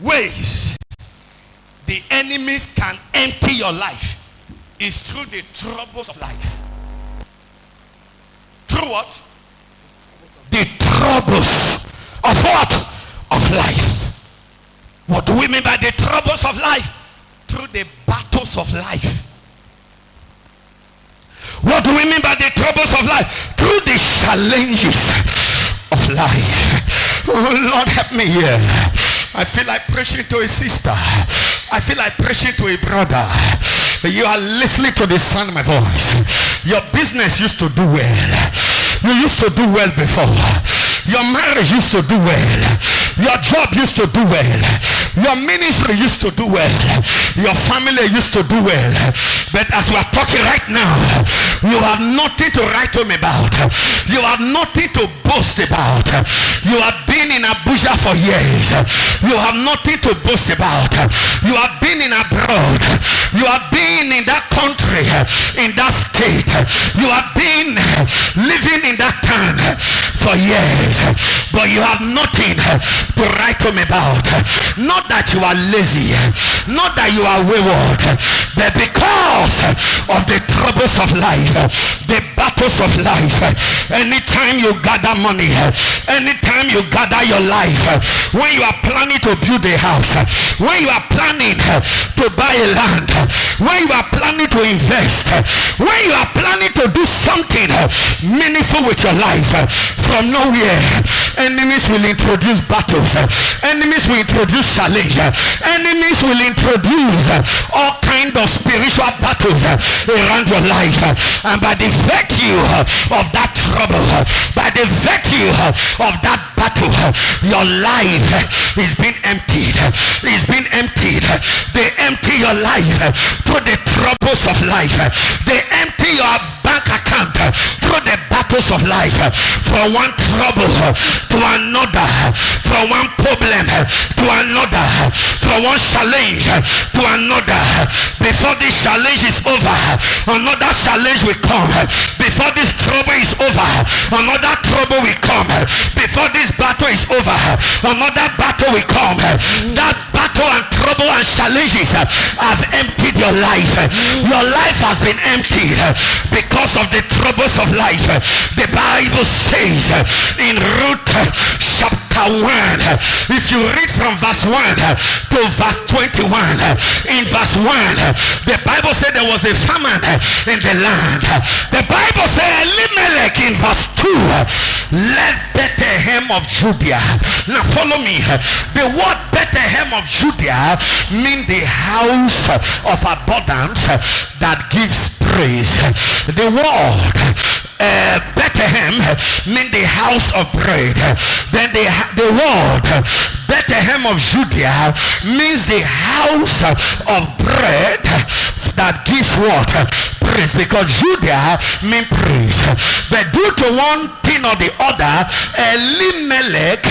ways the enemies can empty your life is through the troubles of life. Through what? The troubles of what? Of life. What do we mean by the troubles of life? Through the battles of life. What do we mean by the troubles of life? Through the challenges of life. Oh Lord, help me here. I feel like preaching to a sister. I feel like preaching to a brother. You are listening to the sound of my voice. Your business used to do well. You used to do well before. Your marriage used to do well. Your job used to do well. Your ministry used to do well. Your family used to do well. But as we are talking right now, you have nothing to write home about. You have nothing to boast about. You have been in Abuja for years. You have nothing to boast about. You have been in abroad. You have been in that country, in that state. You have been living in that town for years. But you have nothing to write home about. Not that you are lazy, not that you are wayward, but because of the troubles of life, the battles of life. Anytime you gather money, anytime you gather your life, when you are planning to build a house, when you are planning to buy a land, when you are planning to invest, when you are planning to do something meaningful with your life, from nowhere enemies will introduce battles, enemies will introduce challenge, enemies will introduce all kind of spiritual battles around your life. And by the virtue of that trouble, by the virtue of that battle, your life is being emptied. It's been emptied. They empty your life through the troubles of life. They empty your bank account through the battles of life. From one trouble to another, from one problem to another, from one challenge to another. Before this challenge is over, another challenge will come. Before this trouble is over, another trouble will come. Before this battle is over, another battle will come. That battle and trouble and challenges have emptied your life. Your life has been emptied because of the troubles of life. The Bible says in Ruth chapter 1, if you read from verse 1 to verse 21, in verse 1 the Bible said there was a famine in the land. The Bible said Elimelech in verse 2 left Bethlehem of Judea. Now follow me. The word Bethlehem of Judea means the house of abundance that gives praise. The word Bethlehem means the house of bread. Then the word Bethlehem of Judea means the house of bread that gives what? Praise. Because Judea means praise. But due to one thing or the other, Elimelech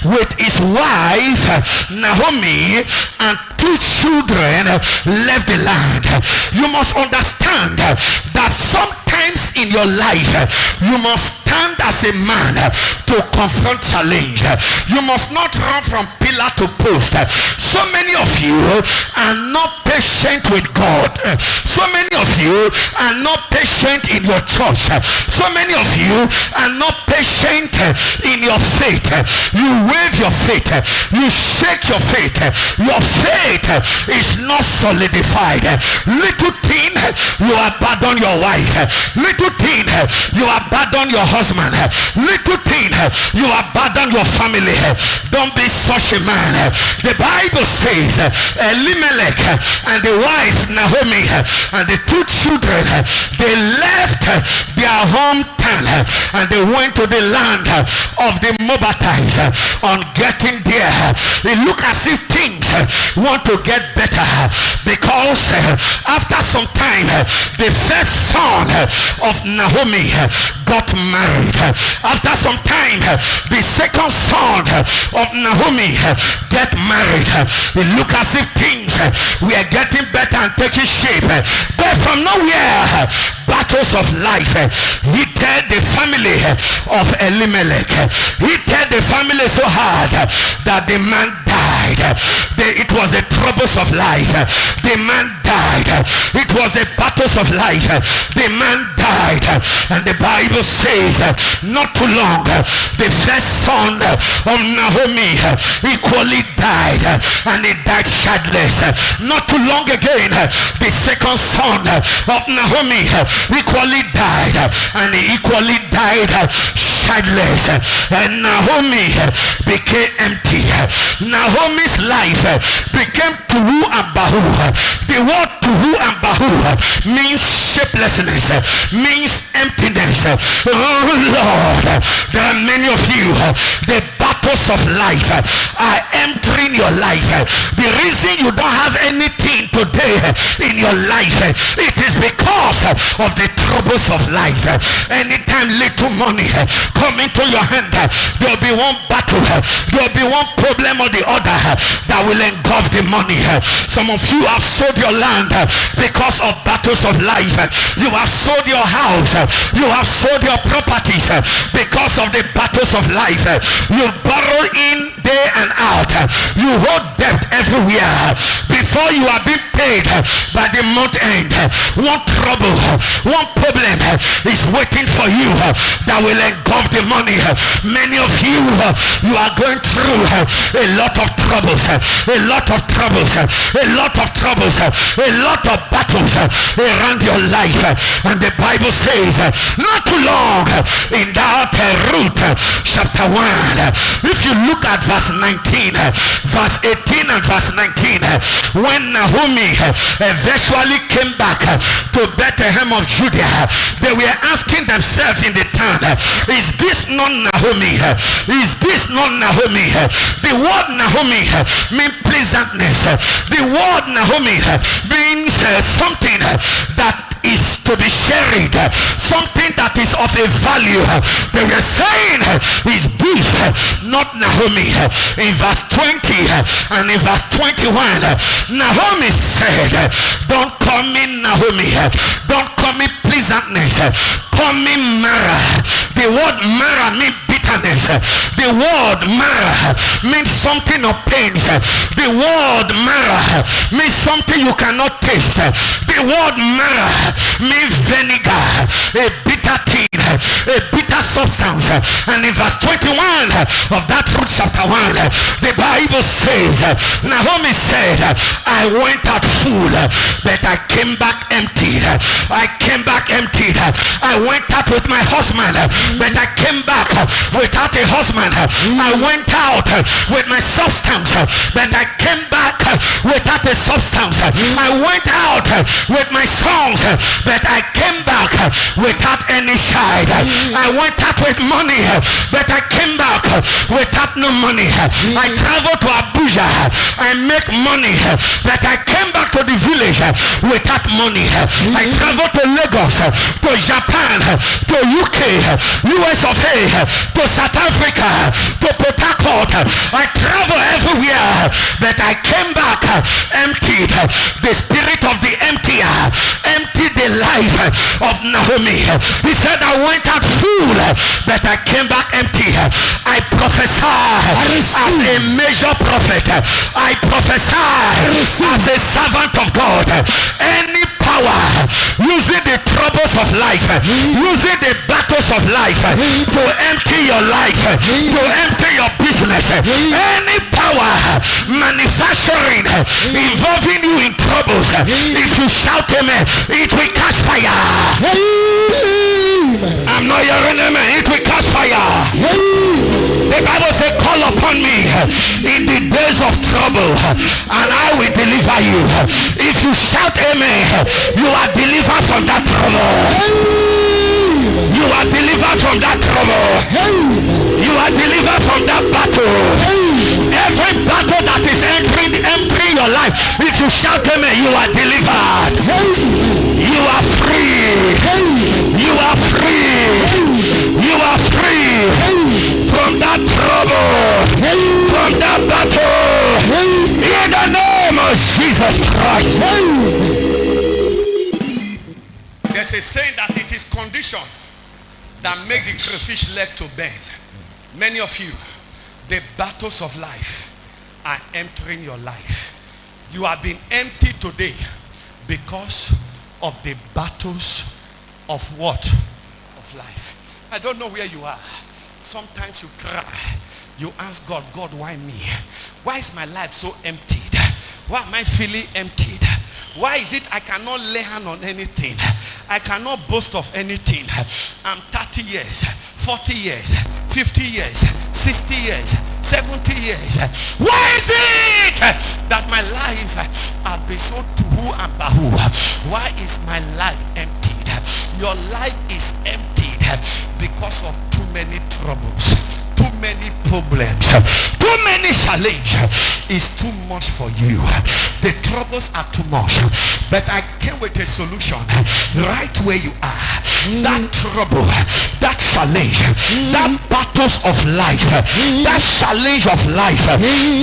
with his wife Naomi and 2 children left the land. You must understand that sometimes in your life you must stand as a man to confront challenge. You must not run from pillar to post. So many of you are not patient with God. So many of you are not patient in your church. So many of you are not patient in your faith. You wave your faith. You shake your faith. Your faith is not solidified. Little thing, you abandon your wife. Little thing, you abandon your husband. Little thing, you abandon your family. Don't be such a man. The Bible says Elimelech and the wife Naomi and the 2 children, they left their hometown and they went to the land of the Moabites. On getting there, it looked as if things want to get better, because after some time the first son of Naomi got married. After some time the second son of Naomi get married. It looked as if things were getting better and taking shape. But from nowhere, battles of life hit the family of Elimelech. Hit the family so hard that the man died. died. It was the troubles of life. The man died. It was the battles of life. The man died. And the Bible says not too long the first son of Naomi equally died, and he died childless. Not too long again the second son of Naomi equally died, and he equally died childless. And Naomi became empty. Naomi's life became tuhu and bahu. The word tuhu and bahu means shapelessness, means emptiness. Oh Lord, there are many of you, the battles of life are entering your life. The reason you don't have anything today in your life, it is because of the troubles of life. Anytime little money come into your hand, there will be one battle, there will be one problem or the other that will engulf the money. Some of you have sold your land because of battles of life. You have sold your house, you have sold your properties because of the battles of life. You borrow in day and out, you hold debt everywhere. Before you are being paid by the month end, one trouble, one problem is waiting for you that will engulf the money. Many of you, you are going through a lot of troubles, a lot of troubles, a lot of troubles, a lot of battles around your life. And the Bible says not too long in that Ruth chapter 1, if you look at verse 19, verse 18 and verse 19, when Naomi eventually came back to Bethlehem of Judah, they were asking themselves in the town, is this not Naomi? Is this not Naomi? The word Naomi means pleasantness. The word Naomi means something that is to be shared, something that is of a value. They were saying, is this not Naomi? In verse 20 and in verse 21, Naomi said, don't call me Naomi, don't call me pleasantness, call me Mara. The word Mara means bitterness. The word Mara means something of pains. The word Mara means something you cannot taste. The word Mara means vinegar, a bitter thing, a bitter substance. And in verse 21 of that Ruth chapter 1, the Bible says, Naomi said, I went out full, but I came back empty. I came back empty. I went out with my husband, but I came back without a husband. I went out with my substance, but I came back without a substance. I went out with my songs, but I came back without any child. I went out with money, but I came back without no money. I traveled to Abuja, I make money, but I came back to the village without money. I traveled to Lagos, to Japan, to UK, US of A, to South Africa, to Port Harcourt. I travel everywhere, but I came back emptied. The spirit of the emptier emptied the life of Naomi. He said, I went out full, but I came back empty. I prophesy as a major prophet. I prophesy as a servant of God. Any power using the troubles of life, using the battles of life to empty your life, to empty your business, any power manufacturing involving you in troubles, if you shout amen, it will catch fire. I'm not hearing amen. It will catch fire. The Bible says, call upon me in the days of trouble and I will deliver you. If you shout amen, you are delivered from that trouble. You are delivered from that trouble. You are delivered from that battle. Every battle that is entering your life, if you shout amen, you are delivered. You are free. You are free. You are free from that trouble, from that battle. In the name of Jesus Christ. There's a saying that it is condition that makes the crayfish leg to bend. Many of you, the battles of life are entering your life. You have been empty today because of the battles of what? Of life. I don't know where you are. Sometimes you cry. You ask God, God, why me? Why is my life so emptied? Why am I feeling emptied? Why is it I cannot lay hand on anything? I cannot boast of anything. I'm 30 years, 40 years, 50 years, 60 years, 70 years. Why is it that my life has been so tuhu and bahu? Why is my life emptied? Your life is emptied because of too many troubles, too many problems, too many challenges. Is too much for you. The troubles are too much, but I came with a solution right where you are. That trouble, that challenge, that battles of life, that challenge of life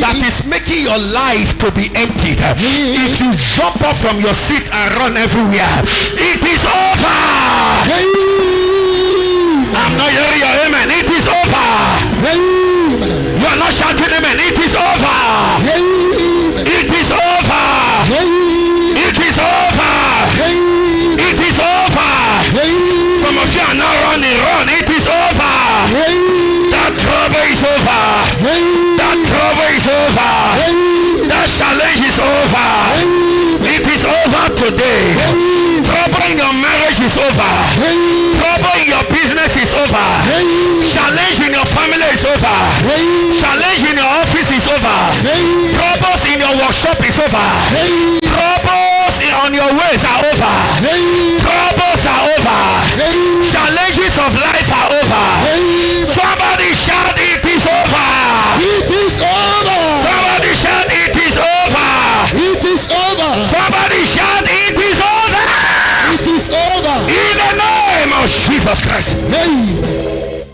that is making your life to be emptied. If you jump up from your seat and run everywhere, it is over. I'm not hearing your amen. It is over. You are not shouting amen. It is over. It is over. It is over. It is over. Some of you are now running. Run. It is over. That trouble is over. That trouble is over. That challenge is over. It is over today. Trouble in your marriage is over. Trouble in your business is over. Challenge in your family is over. Challenge in your office is over. Troubles in your workshop is over. Troubles on your ways are over. Troubles are over. Challenges of life are over. Somebody shout, it is over. It is over. Somebody shout, it is over. It is over. Somebody shout, it is over. It is over. In the name of Jesus Christ. Amen.